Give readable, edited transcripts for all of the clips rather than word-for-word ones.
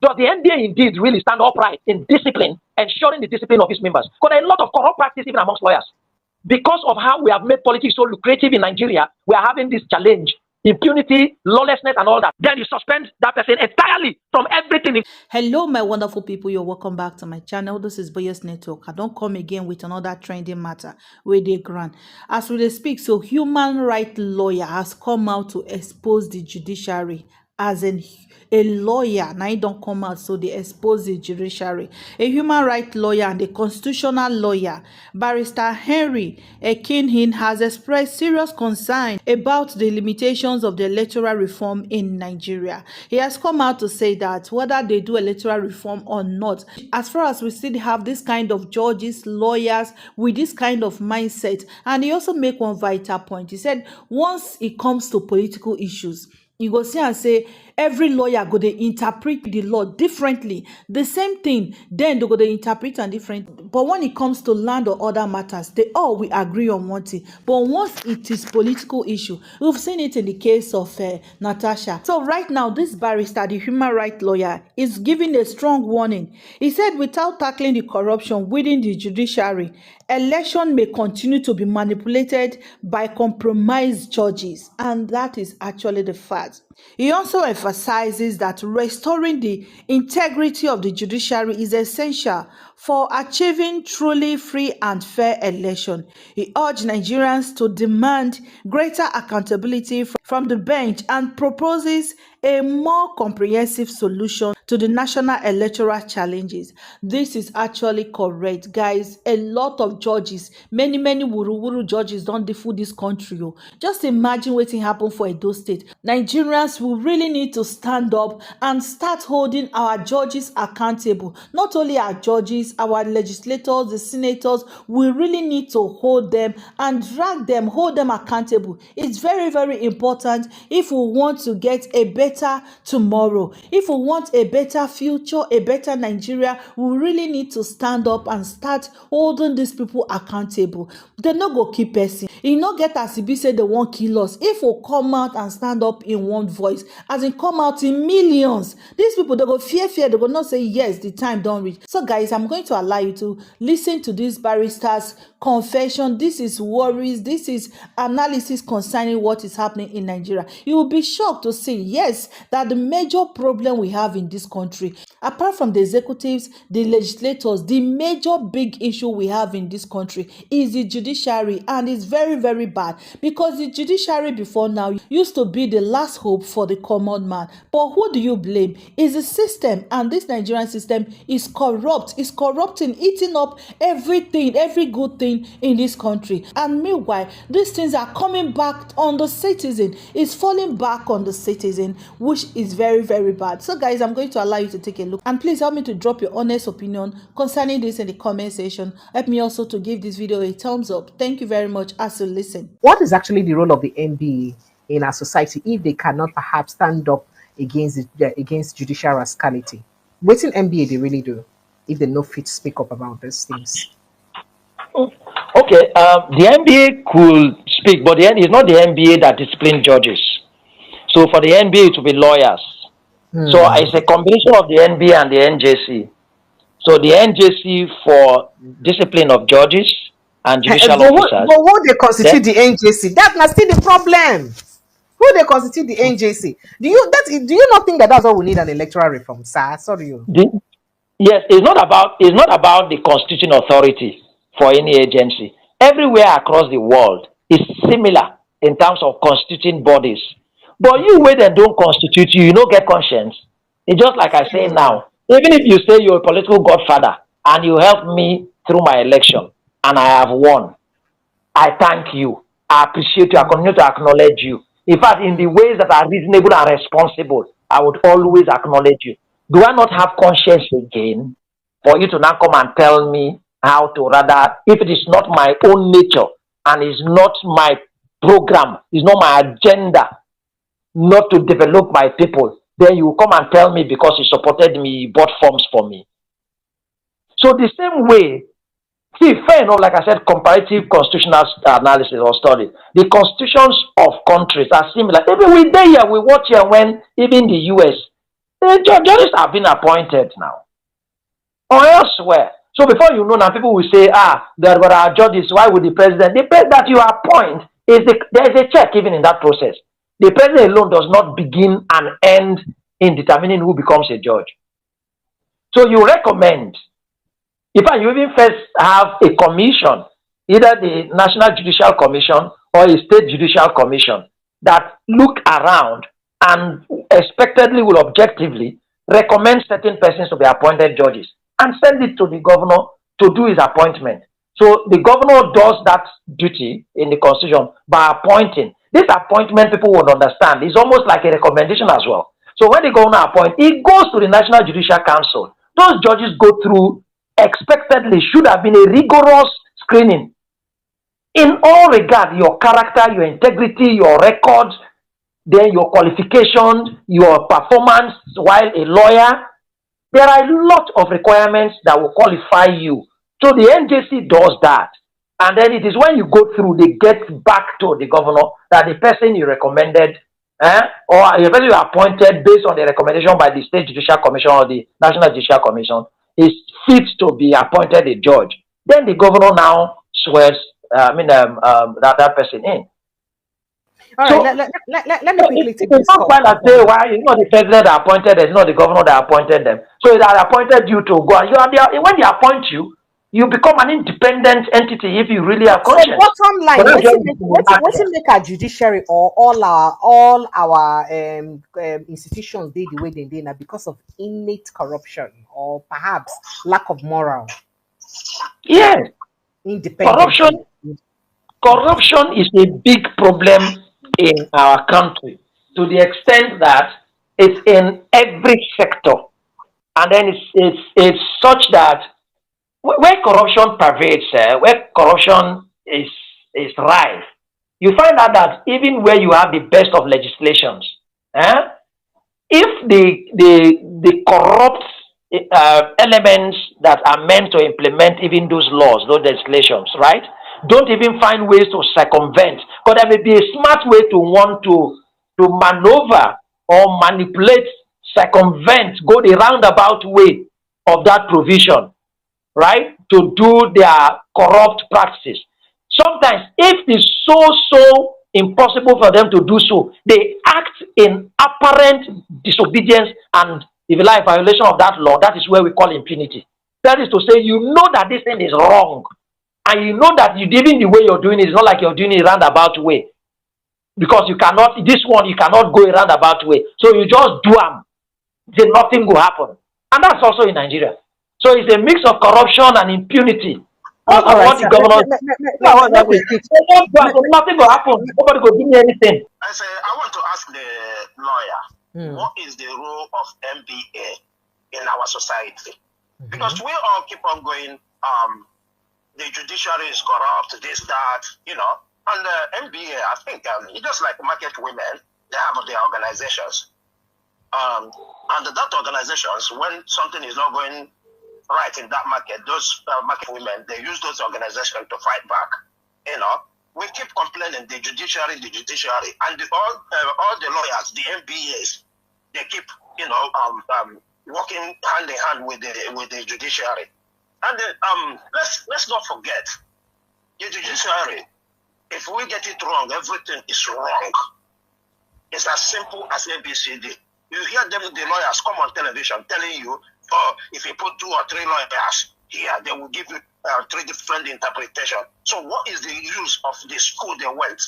Does the NBA indeed really stand upright in discipline, ensuring the discipline of its members? Because there are a lot of corrupt practice even amongst lawyers. Because of how we have made politics so lucrative in Nigeria, we are having this challenge, impunity, lawlessness, and all that. Then you suspend that person entirely from everything. Hello, my wonderful people. You're welcome back to my channel. This is Boyes Network. I don't come again with another trending matter where they grant. As we speak, so human rights lawyer has come out to expose the judiciary as a lawyer. Now he don't come out, so they expose the judiciary. A human rights lawyer and a constitutional lawyer, Barrister Henry Ekinhin, has expressed serious concern about the limitations of the electoral reform in Nigeria. He has come out to say that whether they do electoral reform or not, as far as we still have this kind of judges, lawyers with this kind of mindset. And he also make one vital point. He said once it comes to political issues, you go see and say every lawyer go dey interpret the law differently. The same thing, then they go dey interpret and different. But when it comes to land or other matters, they all will agree on one thing. But once it is political issue, we've seen it in the case of Natasha. So right now, this barrister, the human rights lawyer, is giving a strong warning. He said without tackling the corruption within the judiciary, election may continue to be manipulated by compromised judges, and that is actually the fact. He also emphasizes that restoring the integrity of the judiciary is essential for achieving truly free and fair election. He urged Nigerians to demand greater accountability from the bench and proposes a more comprehensive solution to the national electoral challenges. This is actually correct, guys. A lot of judges, many wuru judges don't defool this country. Just imagine what happened for Edo State. Nigerians will really need to stand up and start holding our judges accountable. Not only our judges, our legislators, the senators, we really need to hold them and drag them, hold them accountable. It's very important if we want to get a better tomorrow. If we want a better future, a better Nigeria, we really need to stand up and start holding these people accountable. They no go keep person. E no get as e be say they won't kill us. If we come out and stand up in one voice, as in come out in millions, these people, they go fear, they go not say yes, the time don't reach. So guys, I'm going to allow you to listen to this barrister's confession. This is worries, this is analysis concerning what is happening in Nigeria. You will be shocked to see, yes, that the major problem we have in this country, apart from the executives, the legislators, the major big issue we have in this country is the judiciary, and it's very bad, because the judiciary before now used to be the last hope for the common man. But who do you blame? Is the system, and this Nigerian system is corrupt. It's corrupting, eating up everything, every good thing in this country. And meanwhile, these things are coming back on the citizen. It's falling back on the citizen, which is very bad. So guys, I'm going to allow you to take a look, and please help me to drop your honest opinion concerning this in the comment section. Help me also to give this video a thumbs up. Thank you very much as you listen. What is actually the role of the NBA in our society if they cannot perhaps stand up against judicial rascality? What in NBA they really do if they no fit speak up about these things? Okay, the NBA could speak, but it's not the NBA that disciplines judges. So for the NBA to be lawyers. So it's a combination of the NBA and the NJC. So the NJC for discipline of judges and judicial officers. But who they constitute the NJC? That must be the problem. Who they constitute the NJC? Do you not think that that's what we need an electoral reform, sir? Sorry. Yes, it's not about the constituting authority for any agency. Everywhere across the world is similar in terms of constituting bodies. But you wait and don't constitute you don't get conscience. It's just like I say now. Even if you say you're a political godfather and you help me through my election and I have won, I thank you. I appreciate you. I continue to acknowledge you. In fact, in the ways that are reasonable and responsible, I would always acknowledge you. Do I not have conscience again for you to now come and tell me how to rather, if it is not my own nature and is not my program, is not my agenda, not to develop my people, then you come and tell me because you supported me, you bought forms for me. So the same way, see, fair enough, like I said, comparative constitutional analysis or study, the constitutions of countries are similar. Even we there here, we watch here when even the US, The judges have been appointed now or elsewhere. So before you know now, people will say, there are judges. Why would the president? The president that you appoint there is a check even in that process. The president alone does not begin and end in determining who becomes a judge. So you recommend, in fact, you even first have a commission, either the National Judicial Commission or a state judicial commission, that look around and expectedly will objectively recommend certain persons to be appointed judges and send it to the governor to do his appointment. So the governor does that duty in the constitution by appointing. This appointment, people would understand, is almost like a recommendation as well. So when the governor appoints, it goes to the National Judicial Council. Those judges go through, expectedly should have been a rigorous screening in all regard, your character, your integrity, your records, then your qualifications, your performance while a lawyer. There are a lot of requirements that will qualify you. So the NJC does that. And then it is when you go through, they get back to the governor that the person you recommended or the person you appointed based on the recommendation by the State Judicial Commission or the National Judicial Commission is fit to be appointed a judge. Then the governor now swears that person in. All So, right, let me quickly take it's this not call. quite like say why it's not the president that appointed them, it's not the governor that appointed them. So it has appointed you to go, and when they appoint you, you become an independent entity if you really have So conscience. bottom line, But that's what's make our judiciary or all our institutions they the way they now because of innate corruption or perhaps lack of moral yes, independence. corruption is a big problem in our country to the extent that it's in every sector, and then it's such that where corruption pervades, where corruption is rife, you find out that even where you have the best of legislations, if the corrupt elements that are meant to implement even those laws, those legislations, right, don't even find ways to circumvent, because there may be a smart way to want to maneuver or manipulate, circumvent, go the roundabout way of that provision, right, to do their corrupt practices. Sometimes, if it's so impossible for them to do so, they act in apparent disobedience and, if you like, violation of that law. That is where we call impunity. That is to say, you know that this thing is wrong, and you know that even the way you're doing it is not like you're doing it roundabout way, because you cannot go a roundabout way. So you just do them, then nothing will happen, and that's also in Nigeria. So it's a mix of corruption and impunity. All right, what the governor nothing will happen. Nobody will give me anything. I want to ask the lawyer, what is the role of MBA in our society? Because we all keep on going, the judiciary is corrupt, this, that, and the MBA, I think, just like market women, they have their organizations. And that organizations, when something is not going right in that market, those market women, they use those organizations to fight back. We keep complaining the judiciary, and all the lawyers, the MBAs, they keep working hand in hand with the judiciary. And let's not forget the judiciary. If we get it wrong, everything is wrong. It's as simple as ABCD. You hear them, the lawyers come on television telling you, if you put 2 or 3 lawyers here, they will give you 3 different interpretations. So what is the use of the school they went?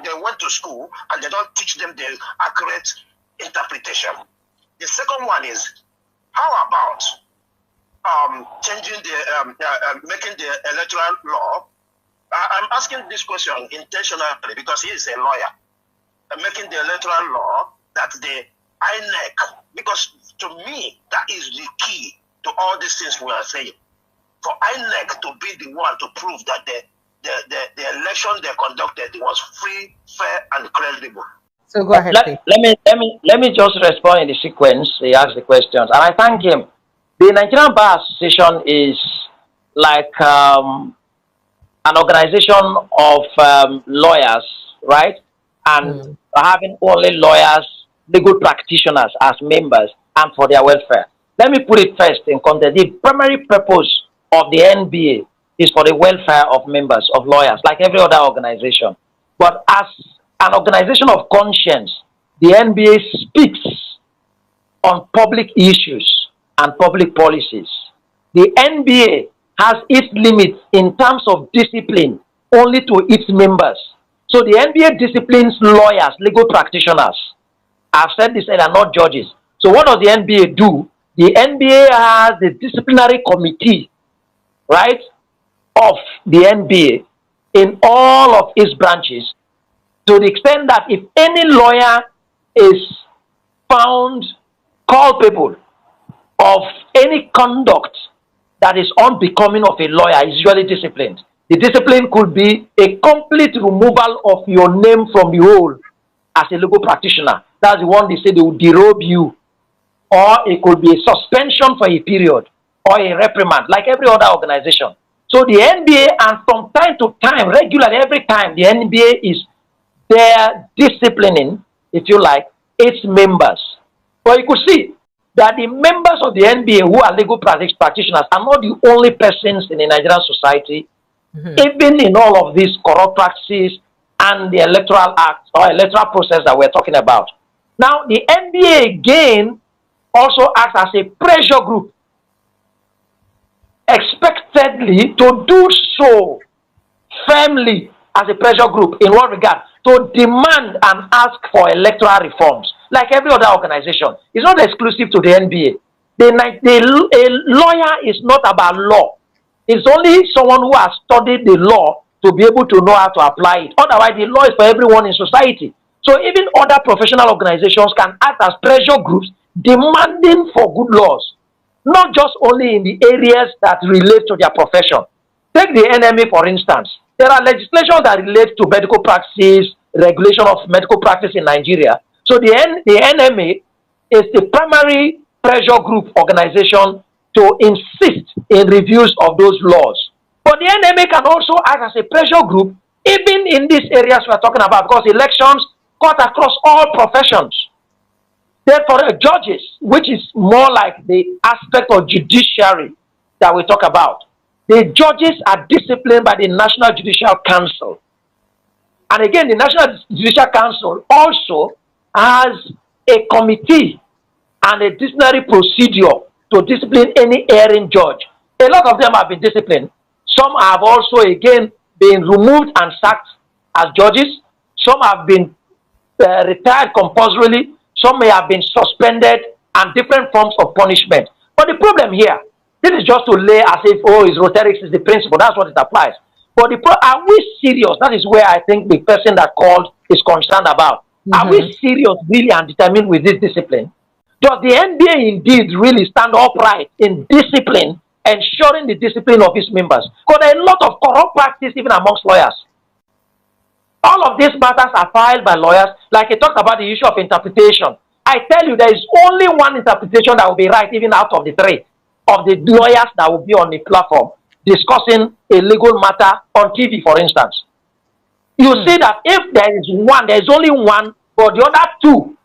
They went to school and they don't teach them the accurate interpretation. The second one is, how about changing making the electoral law? I'm asking this question intentionally because he is a lawyer. Making the electoral law that the INEC, because to me, that is the key to all these things we are saying. For INEC to be the one to prove that the election they conducted was free, fair, and credible. So go ahead. Let me just respond in the sequence. He asked the questions, and I thank him. The Nigerian Bar Association is like an organization of lawyers, right? And having only lawyers legal practitioners as members and for their welfare. Let me put it first in context. The primary purpose of the NBA is for the welfare of members, of lawyers, like every other organization. But as an organization of conscience, the NBA speaks on public issues and public policies. The NBA has its limits in terms of discipline only to its members. So the NBA disciplines lawyers, legal practitioners. I've said this, and are not judges. So what does the NBA do? The NBA has the disciplinary committee, right, of the NBA in all of its branches, to the extent that if any lawyer is found culpable of any conduct that is unbecoming of a lawyer, is usually disciplined. The discipline could be a complete removal of your name from the whole as a legal practitioner. That's the one they say they will derobe you. Or it could be a suspension for a period or a reprimand, like every other organization. So the NBA, and from time to time, regularly, every time, the NBA is there disciplining, if you like, its members. But you could see that the members of the NBA who are legal practitioners are not the only persons in the Nigerian society, even in all of these corrupt practices and the electoral act or electoral process that we're talking about. Now, the NBA again also acts as a pressure group, expectedly to do so firmly as a pressure group. In what regard? To demand and ask for electoral reforms, like every other organization. It's not exclusive to the NBA. A lawyer is not about law. It's only someone who has studied the law to be able to know how to apply it. Otherwise, the law is for everyone in society. So even other professional organizations can act as pressure groups demanding for good laws, not just only in the areas that relate to their profession. Take the NMA, for instance. There are legislations that relate to medical practice, regulation of medical practice in Nigeria. So the NMA is the primary pressure group organization to insist in reviews of those laws. But the NMA can also act as a pressure group even in these areas we are talking about, because elections cut across all professions. Therefore, judges, which is more like the aspect of judiciary that we talk about, the judges are disciplined by the National Judicial Council. And again, the National Judicial Council also has a committee and a disciplinary procedure to discipline any erring judge. A lot of them have been disciplined. Some have also, again, been removed and sacked as judges. Some have been retired compulsorily. Some may have been suspended, and different forms of punishment. But the problem here, this is just to lay as if, oh, his rhetorics is the principle. That's what it applies. But are we serious? That is where I think the person that called is concerned about. Are we serious, really, and determined with this discipline? Does the NBA indeed really stand upright in discipline, ensuring the discipline of its members? Because there are a lot of corrupt practice even amongst lawyers. All of these matters are filed by lawyers, like I talked about the issue of interpretation. I tell you, there is only one interpretation that will be right, even out of the three of the lawyers that will be on the platform discussing a legal matter on TV, for instance. You see that if there is one, there is only one, but the other two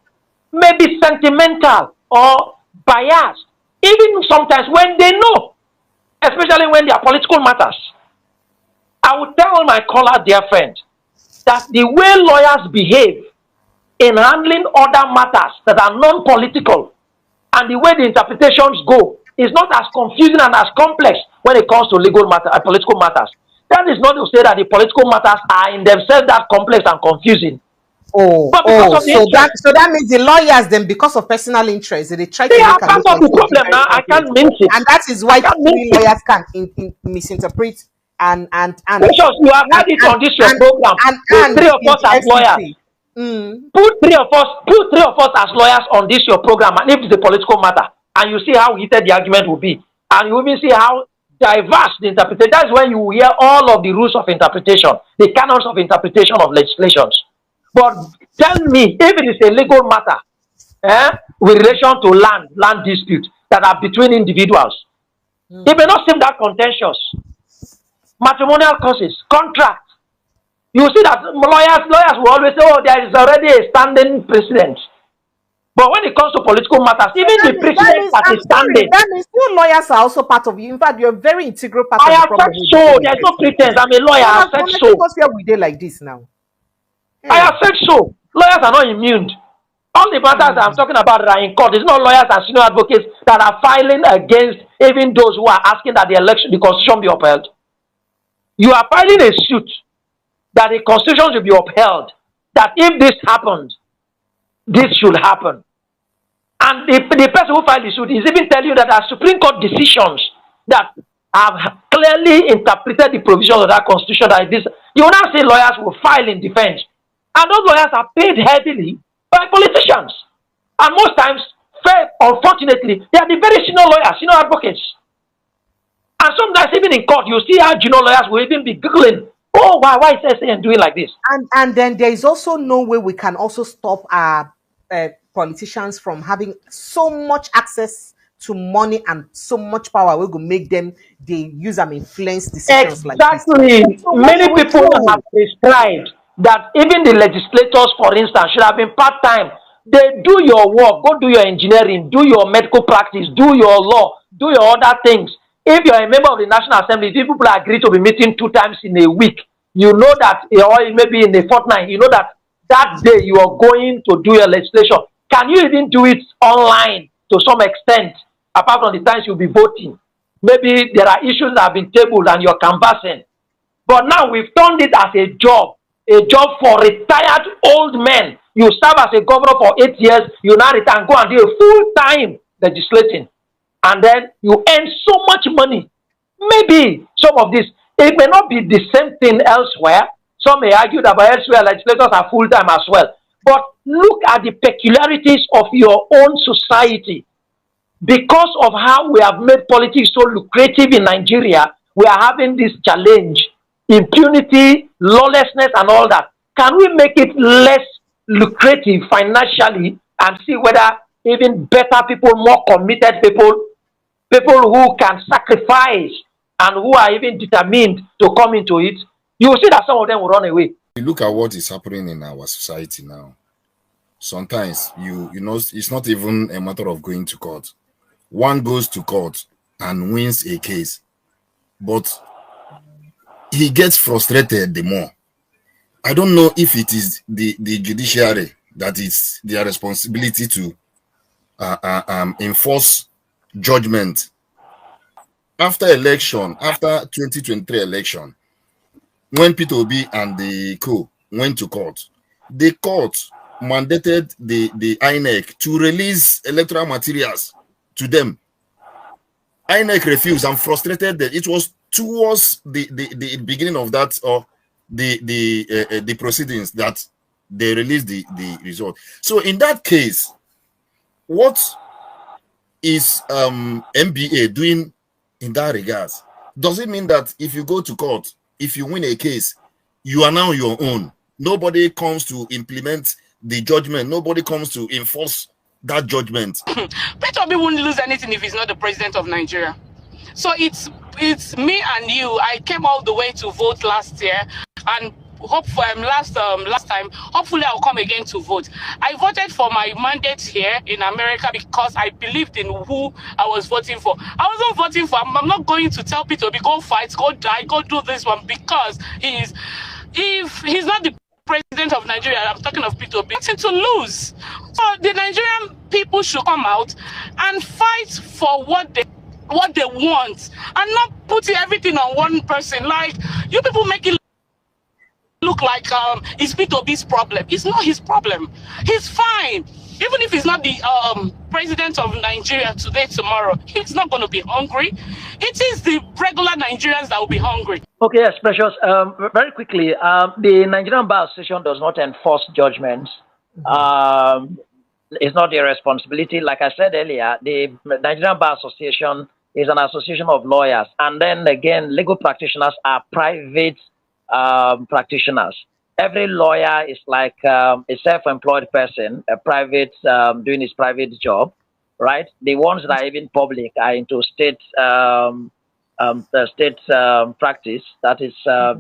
may be sentimental or biased, even sometimes when they know, especially when they are political matters. I would tell my caller, dear friend, that the way lawyers behave in handling other matters that are non-political and the way the interpretations go is not as confusing and as complex when it comes to legal matter and political matters. That is not to say that the political matters are in themselves that complex and confusing. So that means the lawyers then, because of personal interest, they try to are part of the problem now. I can't mince it, and that is why three lawyers can misinterpret and Precious, you have had it on this your program. Put three of us as lawyers. Put three of us as lawyers on this your program, and if it's a political matter, and you see how heated the argument will be, and you even see how diverse the interpretation. That's when you hear all of the rules of interpretation, the canons of interpretation of legislations. But tell me, if it is a legal matter, with relation to land disputes that are between individuals, it may not seem that contentious. Matrimonial causes, contracts. You see that lawyers will always say, oh, there is already a standing precedent. But when it comes to political matters, So even that the means, that president means, that I'm is sorry, standing, that means you lawyers are also part of you. In fact, you're a very integral part I of the have said problem with the so. we There's get no like pretense. this. I'm a lawyer. So I have said now take so. us where we did like this now. I have Hey. said so. Lawyers are not immune. All the matters that I'm talking about that are in court. It's not lawyers and senior advocates that are filing against even those who are asking that the constitution be upheld. You are filing a suit that the constitution should be upheld. That if this happens, this should happen. And the person who filed the suit is even telling you that there are Supreme Court decisions that have clearly interpreted the provisions of that constitution that this. You will now say lawyers will file in defense. And those lawyers are paid heavily by politicians. And most times, unfortunately, they are the very senior lawyers, senior advocates. And sometimes even in court, you see how junior lawyers will even be giggling. Oh, why is SAN doing like this? And then there is also no way we can also stop our politicians from having so much access to money and so much power. We will make them they use and influence decisions like this. Exactly. So what Many do we people have do? prescribed that even the legislators, for instance, should have been part time. They do your work, go do your engineering, do your medical practice, do your law, do your other things. If you're a member of the National Assembly, if people agree to be meeting 2 times in a week, you know that, or maybe in a fortnight, you know that that day you are going to do your legislation. Can you even do it online to some extent, apart from the times you'll be voting? Maybe there are issues that have been tabled and you're canvassing. But now we've turned it as a job for retired old men. You serve as a governor for 8 years, you now retire and go and do a full-time legislating. And then you earn so much money. Maybe some of this, it may not be the same thing elsewhere. Some may argue that by elsewhere legislators are full-time as well. But look at the peculiarities of your own society. Because of how we have made politics so lucrative in Nigeria, we are having this challenge, impunity, lawlessness, and all that. Can we make it less lucrative financially and see whether even better people, more committed people, people who can sacrifice and who are even determined to come into it, you will see that some of them will run away. You look at what is happening in our society now. Sometimes you know it's not even a matter of going to court. One goes to court and wins a case, but he gets frustrated the more. I don't know if it is the judiciary that is their responsibility to enforce judgment. After election, after 2023 election, when Peter Obi and the co went to court, the court mandated the INEC to release electoral materials to them. INEC refused and frustrated that it was towards the beginning of that or the proceedings that they released the result. So in that case, what is MBA doing in that regards? Does it mean that if you go to court, if you win a case, you are now your own? Nobody comes to implement the judgment. Nobody comes to enforce that judgment. Peter Obi won't lose anything if he's not the president of Nigeria. So it's me and you. I came all the way to vote last year, and hope for last time. Hopefully, I'll come again to vote. I voted for my mandate here in America because I believed in who I was voting for. I wasn't voting for. I'm not going to tell Peter Obi go fight, go die, go do this one because if he's not the president of Nigeria, I'm talking of Peter Obi, nothing to lose. So the Nigerian people should come out and fight for what they want and not putting everything on one person. Like, you people make it look like it's Peter Obi's problem. It's not his problem. He's fine. Even if he's not the president of Nigeria today, tomorrow, he's not going to be hungry. It is the regular Nigerians that will be hungry. Okay, yes, Precious. Very quickly, the Nigerian Bar Association does not enforce judgments. It's not their responsibility. Like I said earlier, the Nigerian Bar Association is an association of lawyers. And then again, legal practitioners are private practitioners. Every lawyer is like a self-employed person, a private, doing his private job, right? The ones that are even public are into state practice, that is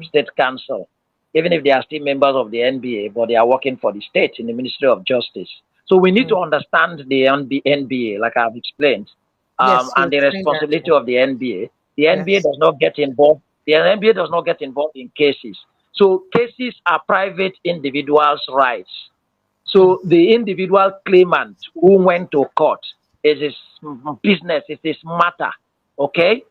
state council. Even if they are still members of the NBA, but they are working for the state in the Ministry of Justice. So we need to understand the NBA, like I've explained, Yes, you and the explained that. responsibility of the NBA. The NBA Yes. does not get involved. The NBA does not get involved in cases. So cases are private individuals' rights. So the individual claimant who went to court is his business, it's his matter, okay?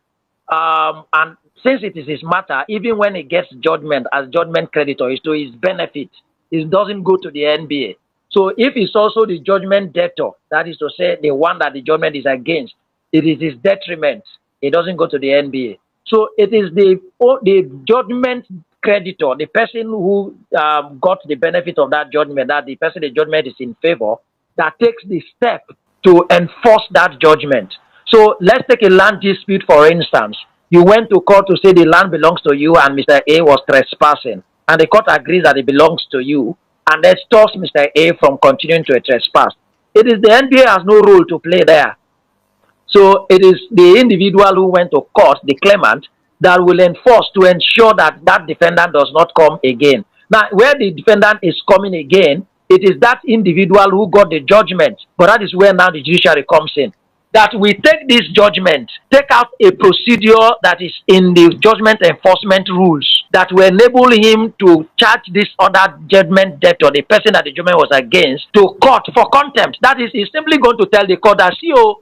And since it is his matter, even when he gets judgment as judgment creditor, it's to his benefit. It doesn't go to the NBA. So if it's also the judgment debtor, that is to say the one that the judgment is against, it is his detriment. It doesn't go to the NBA. So it is the judgment creditor, the person who got the benefit of that judgment, that the person the judgment is in favor, that takes the step to enforce that judgment. So let's take a land dispute, for instance. You went to court to say the land belongs to you and Mr. A was trespassing, and the court agrees that it belongs to you, and that stops Mr. A from continuing to trespass. It is the NBA has no role to play there. So it is the individual who went to court, the claimant, that will enforce to ensure that that defendant does not come again. Now, where the defendant is coming again, it is that individual who got the judgment. But that is where now the judiciary comes in. That we take this judgment, take out a procedure that is in the judgment enforcement rules that will enable him to charge this other judgment debtor, the person that the judgment was against, to court for contempt. That is, he's simply going to tell the court that, see, oh,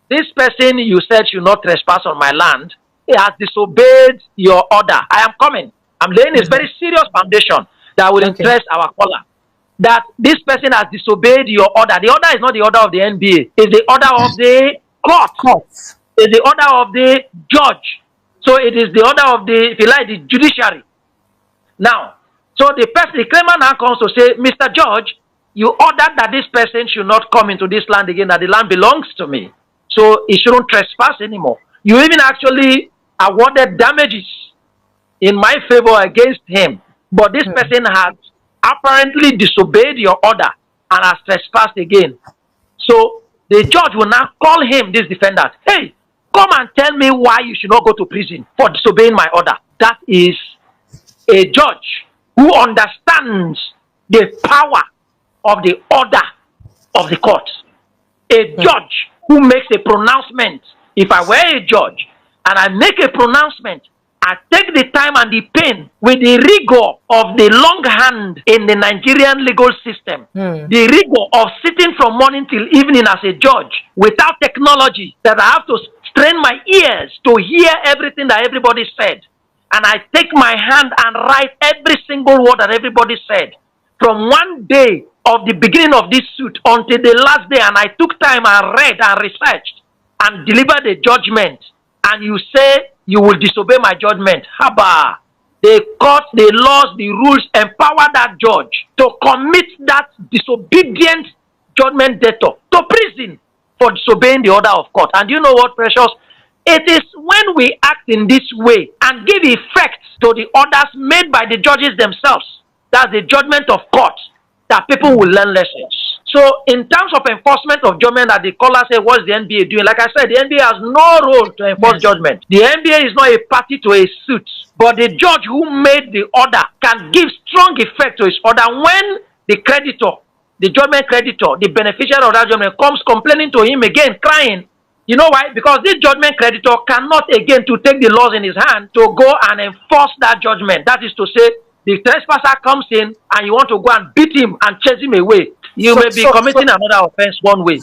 this person you said should not trespass on my land, he has disobeyed your order. I am coming. I'm laying a very serious foundation that will interest our caller. That this person has disobeyed your order. The order is not the order of the NBA. It's the order of the court. It's the order of the judge. So it is the order of the, if you like, the judiciary. Now, so the person, the claimant now comes to say, Mr. Judge, you ordered that this person should not come into this land again, that the land belongs to me. So he shouldn't trespass anymore. You even actually awarded damages in my favor against him. But this person has apparently disobeyed your order and has trespassed again. So the judge will now call him, this defendant, hey, come and tell me why you should not go to prison for disobeying my order. That is a judge who understands the power of the order of the court. A judge who makes a pronouncement. If I were a judge and I make a pronouncement, I take the time and the pain with the rigor of the long hand in the Nigerian legal system, the rigor of sitting from morning till evening as a judge without technology, that I have to strain my ears to hear everything that everybody said. And I take my hand and write every single word that everybody said. From one day of the beginning of this suit until the last day, and I took time and read and researched and delivered a judgment, and you say you will disobey my judgment. Haba. The court, the laws, the rules empower that judge to commit that disobedient judgment debtor to prison for disobeying the order of court. And you know what, Precious? It is when we act in this way and give effect to the orders made by the judges themselves, that's the judgment of court, that people will learn lessons. So in terms of enforcement of judgment, that the caller said, what's the NBA doing? Like I said, the NBA has no role to enforce judgment. The NBA is not a party to a suit, but the judge who made the order can give strong effect to his order when the creditor, the judgment creditor, the beneficiary of that judgment comes complaining to him again, crying. You know why? Because this judgment creditor cannot again to take the laws in his hand to go and enforce that judgment. That is to say, the trespasser comes in and you want to go and beat him and chase him away. You may be committing another offense one way.